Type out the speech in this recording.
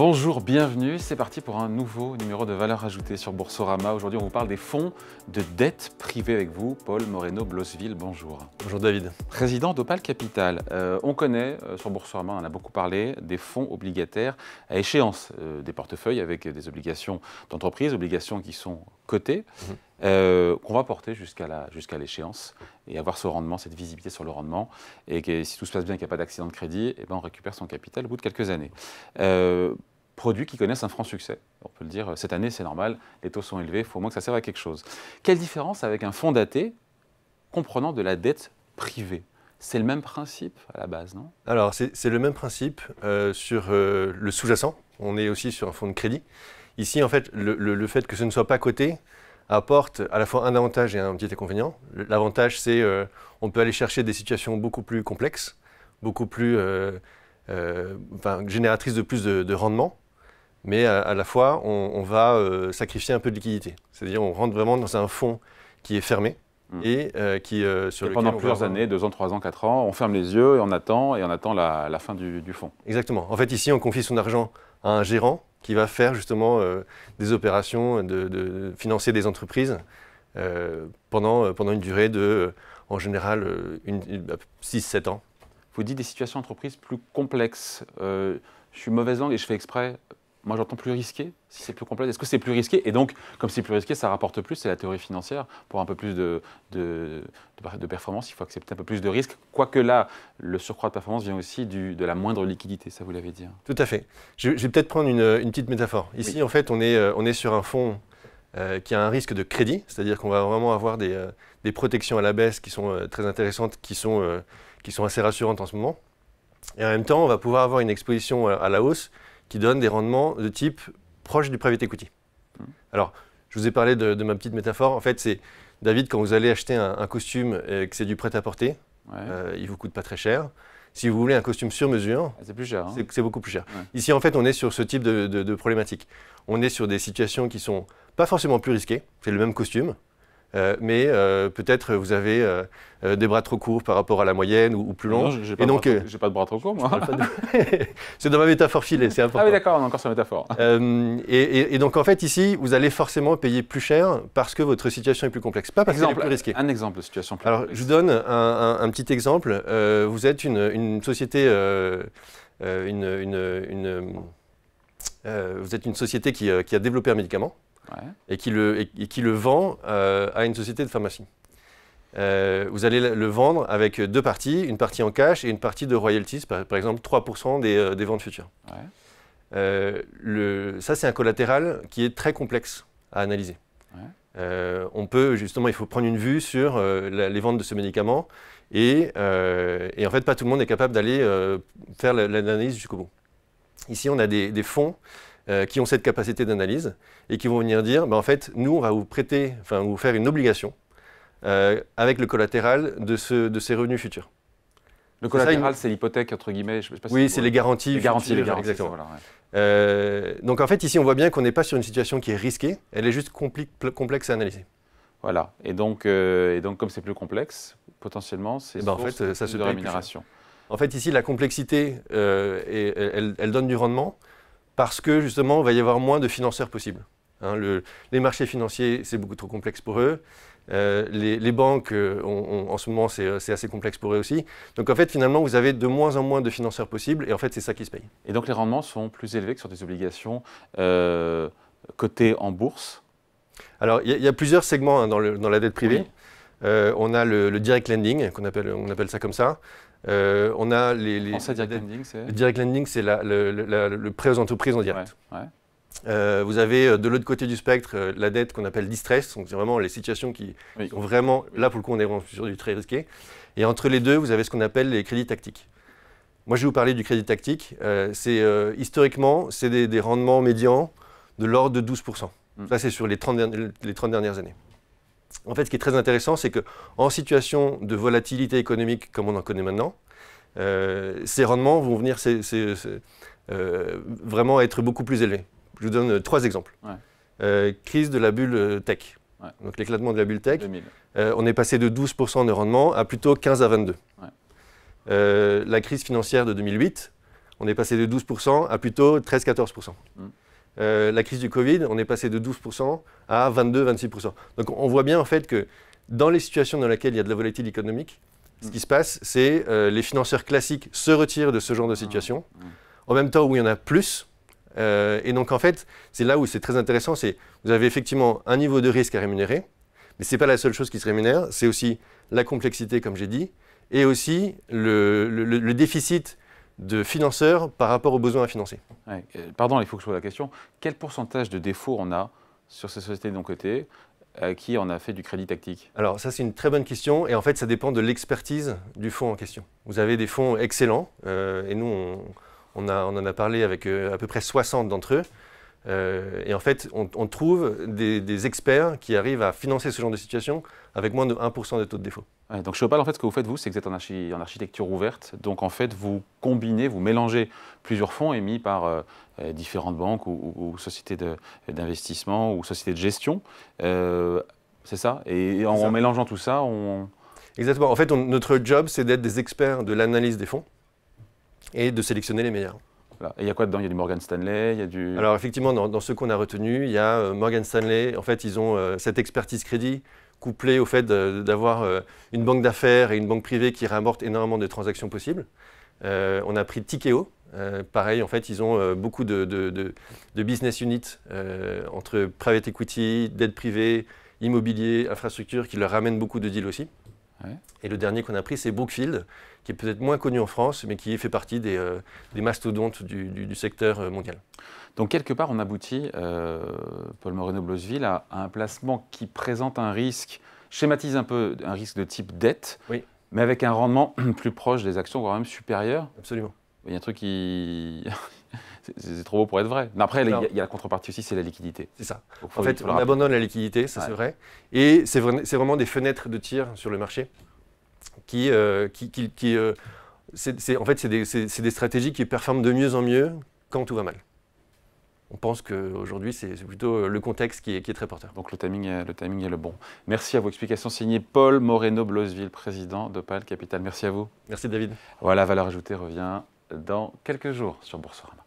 Bonjour, bienvenue, c'est parti pour un nouveau numéro de Valeurs Ajoutées sur Boursorama. Aujourd'hui, on vous parle des fonds de dette privée avec vous, Paul Moreno-Blosville, bonjour. Bonjour David. Président d'Opale Capital, on connaît sur Boursorama, on en a beaucoup parlé, des fonds obligataires à échéance, des portefeuilles avec des obligations d'entreprise, obligations qui sont cotées, qu'on va porter jusqu'à l'échéance et avoir ce rendement, cette visibilité sur le rendement. Et que si tout se passe bien, qu'il n'y a pas d'accident de crédit, eh ben on récupère son capital au bout de quelques années. Produits qui connaissent un franc succès. On peut le dire, cette année c'est normal, les taux sont élevés, il faut au moins que ça serve à quelque chose. Quelle différence avec un fonds daté comprenant de la dette privée? C'est le même principe à la base, non? Alors c'est le même principe sur le sous-jacent. On est aussi sur un fonds de crédit. Ici en fait le fait que ce ne soit pas coté apporte à la fois un avantage et un petit inconvénient. L'avantage c'est on peut aller chercher des situations beaucoup plus complexes, beaucoup plus génératrices de plus de rendement. Mais à la fois, on va sacrifier un peu de liquidité. C'est-à-dire on rentre vraiment dans un fonds qui est fermé et qui sur lequel pendant plusieurs années, 2 ans, 3 ans, 4 ans, on ferme les yeux et on attend la fin du fonds. Exactement. En fait, ici, on confie son argent à un gérant qui va faire justement des opérations de financer des entreprises pendant une durée de, en général, 6-7 ans. Vous dites des situations d'entreprise plus complexes. Je suis mauvaise langue et je fais exprès. Moi, j'entends plus risqué, si c'est plus complexe. Est-ce que c'est plus risqué? Et donc, comme c'est plus risqué, ça rapporte plus, c'est la théorie financière. Pour un peu plus de performance, il faut accepter un peu plus de risques. Quoique là, le surcroît de performance vient aussi de la moindre liquidité, ça vous l'avez dit. Tout à fait. Je vais peut-être prendre une petite métaphore. Ici, oui. En fait, on est sur un fonds qui a un risque de crédit, c'est-à-dire qu'on va vraiment avoir des protections à la baisse qui sont très intéressantes, qui sont assez rassurantes en ce moment. Et en même temps, on va pouvoir avoir une exposition à la hausse qui donne des rendements de type proche du private equity. Alors, je vous ai parlé de ma petite métaphore. En fait, c'est, David, quand vous allez acheter un costume et que c'est du prêt-à-porter, il ne vous coûte pas très cher. Si vous voulez un costume sur mesure, c'est plus cher. Hein. C'est beaucoup plus cher. Ouais. Ici, en fait, on est sur ce type de problématique. On est sur des situations qui ne sont pas forcément plus risquées. C'est le même costume. Mais peut-être vous avez des bras trop courts par rapport à la moyenne ou plus longs. Non, j'ai pas de bras trop courts, moi. C'est dans ma métaphore filée, c'est important. Ah oui, d'accord, on est encore sur la métaphore. Et donc, en fait, ici, vous allez forcément payer plus cher parce que votre situation est plus complexe, pas parce qu'elle est plus risquée. Un exemple de situation plus complexe. Alors, je vous donne un petit exemple. Vous êtes une société, vous êtes une société qui a développé un médicament. Et qui le vend à une société de pharmacie. Vous allez le vendre avec deux parties, une partie en cash et une partie de royalties, par exemple 3% des ventes futures. Ça, c'est un collatéral qui est très complexe à analyser. On peut, justement, il faut prendre une vue sur les ventes de ce médicament et en fait, pas tout le monde est capable d'aller faire l'analyse jusqu'au bout. Ici, on a des fonds qui ont cette capacité d'analyse et qui vont venir dire, en fait, nous, on va vous prêter, vous faire une obligation avec le collatéral de ces revenus futurs. Le collatéral, c'est l'hypothèque, entre guillemets. Je sais pas si oui, c'est les garanties. Les garanties, exactement. Ça, voilà, donc, en fait, ici, on voit bien qu'on n'est pas sur une situation qui est risquée, elle est juste complexe à analyser. Voilà. Et donc comme c'est plus complexe, potentiellement, c'est en fait, ça se de rémunération. En fait, ici, la complexité, elle donne du rendement. Parce que justement, il va y avoir moins de financeurs possibles. Les marchés financiers, c'est beaucoup trop complexe pour eux. Les banques, en ce moment, c'est assez complexe pour eux aussi. Donc en fait, finalement, vous avez de moins en moins de financeurs possibles et en fait, c'est ça qui se paye. Et donc les rendements sont plus élevés que sur des obligations cotées en bourse? Alors, il y a plusieurs segments dans la dette privée. Oui. On a le direct lending, on appelle ça comme ça. On a direct lending, c'est le direct lending, c'est le prêt aux entreprises en direct. Vous avez de l'autre côté du spectre la dette qu'on appelle distress, donc c'est vraiment les situations qui sont vraiment, là pour le coup on est vraiment sur du très risqué. Et entre les deux, vous avez ce qu'on appelle les crédits tactiques. Moi je vais vous parler du crédit tactique. Historiquement, c'est des rendements médians de l'ordre de 12%. Ça c'est sur les 30 dernières années. En fait, ce qui est très intéressant, c'est qu'en situation de volatilité économique comme on en connaît maintenant, ces rendements vont venir vraiment être beaucoup plus élevés. Je vous donne 3 exemples. Crise de la bulle tech, donc l'éclatement de la bulle tech. On est passé de 12% de rendement à plutôt 15 à 22. La crise financière de 2008, on est passé de 12% à plutôt 13-14%. La crise du Covid, on est passé de 12% à 22-26%. Donc on voit bien en fait que dans les situations dans lesquelles il y a de la volatilité économique, ce qui se passe, c'est les financeurs classiques se retirent de ce genre de situation, en même temps où il y en a plus. Et donc en fait, c'est là où c'est très intéressant, c'est vous avez effectivement un niveau de risque à rémunérer, mais ce n'est pas la seule chose qui se rémunère, c'est aussi la complexité, comme j'ai dit, et aussi le déficit de financeurs par rapport aux besoins à financer. Ouais. Pardon, il faut que je pose la question. Quel pourcentage de défauts on a sur ces sociétés de non-cotées à qui on a fait du crédit tactique? Alors ça, c'est une très bonne question, et en fait, ça dépend de l'expertise du fonds en question. Vous avez des fonds excellents, et nous, on en a parlé avec à peu près 60 d'entre eux. Et en fait, on trouve des experts qui arrivent à financer ce genre de situation avec moins de 1% de taux de défaut. Ouais, donc chez Opale, en fait, ce que vous faites, vous, c'est que vous êtes en architecture ouverte. Donc en fait, vous combinez, vous mélangez plusieurs fonds émis par différentes banques ou sociétés d'investissement ou sociétés de gestion. C'est ça? Et en mélangeant tout ça, on... Exactement. En fait, notre job, c'est d'être des experts de l'analyse des fonds et de sélectionner les meilleurs. Voilà. Et il y a quoi dedans? Il y a du Morgan Stanley, il y a du... Alors effectivement, dans ceux qu'on a retenus, il y a Morgan Stanley. En fait, ils ont cette expertise crédit couplée au fait d'avoir une banque d'affaires et une banque privée qui rapportent énormément de transactions possibles. On a pris Tikeo. Pareil, en fait, ils ont beaucoup de business units entre private equity, dette privée, immobilier, infrastructure, qui leur ramènent beaucoup de deals aussi. Ouais. Et le dernier qu'on a pris, c'est Brookfield, qui est peut-être moins connu en France, mais qui fait partie des mastodontes du secteur mondial. Donc quelque part, on aboutit, Paul Moreno-Blosville, à un placement qui présente un risque, schématise un peu un risque de type dette, oui, mais avec un rendement plus proche des actions, voire même supérieur. Absolument. Il y a un truc qui... c'est trop beau pour être vrai. Mais après, il y a la contrepartie aussi, c'est la liquidité. C'est ça. En fait, on abandonne la liquidité, ça c'est vrai. Et c'est vraiment des fenêtres de tir sur le marché en fait, c'est des stratégies qui performent de mieux en mieux quand tout va mal. On pense qu'aujourd'hui, c'est plutôt le contexte qui est très porteur. Donc le timing est le bon. Merci à vos explications. Signé Paul Moreno-Blosville, président d'Opale Capital. Merci à vous. Merci David. Voilà, Valeur Ajoutée revient dans quelques jours sur Boursorama.